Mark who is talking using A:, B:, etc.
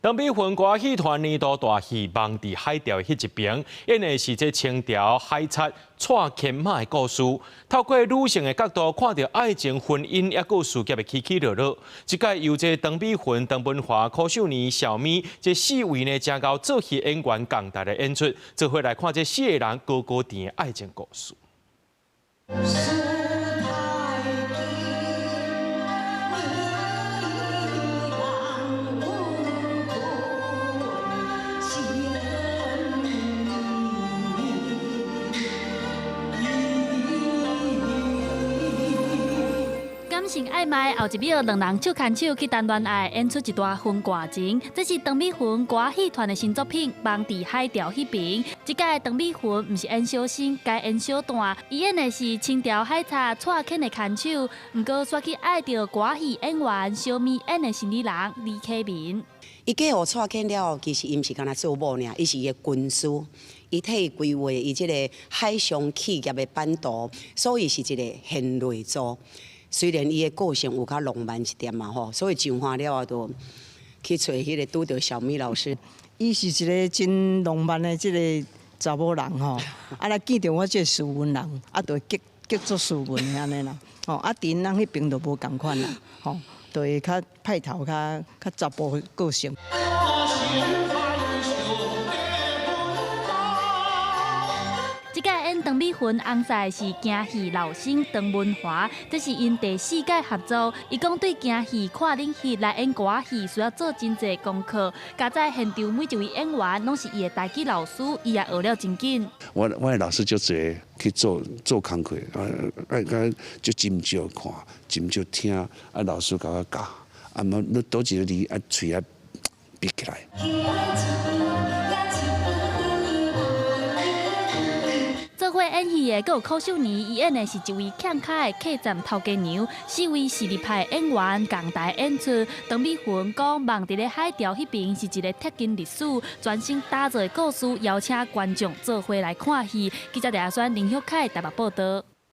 A: 邓美云歌戏团年度大戏《梦伫海钓》迄一边，演的是这清朝海贼蔡牵马的故事。透过女性的角度，看到爱情、婚姻也有事业的起起落落。这届由这邓美云、邓文华、柯秀妮、小咪这四位呢，真高做戏演员共同的演出，做伙来看这四个人高高甜的爱情故事。
B: 感情暧昧，后一秒两人手牵手去谈恋爱，演出一段婚外情。这是邓美云歌戏团的新作品《梦伫海钓》迄边。这届邓美云不是演小生，该演小段。伊演的是清朝海贼蔡牵的牵手，不过却去爱到歌戏演员小咪演的生理人李启明。
C: 伊嫁互蔡牵了，其实伊毋是干那做某尔，伊是伊的军师。伊替伊规划伊即个海上企业的版图，所以是一个贤内助。 虽然伊的个性有较浪漫一点嘛吼，所以上花了后就去找迄个拄到小咪老师。
D: 伊是一个真浪漫的即个查某人吼，啊来见到我即个斯文人，啊就结做斯文安尼啦。吼，啊伫咱迄边就无共款啦，吼，就会较派头较查甫个性。
B: 这届演邓美云翁婿是京戏老生邓文华，这是因第4届合作。伊讲对京戏看冷戏来演歌戏需要做真侪功课，加在现场每一位演员拢是伊的台语老师，伊也学了真紧。我
E: 的老师就侪去做工课，就真少看，真少听，啊老师甲我教，啊你倒一个字啊嘴啊闭起来。
B: 做伙演戏的，还有柯秀妮，伊演的是一位欠卡的客栈头家娘。4位实力派演员共台演出。邓美云讲，梦伫咧海钓迄边是一个贴近历史、专心打造的故事，邀请观众做伙来看戏。记者李亚轩、林秀凯台北报道。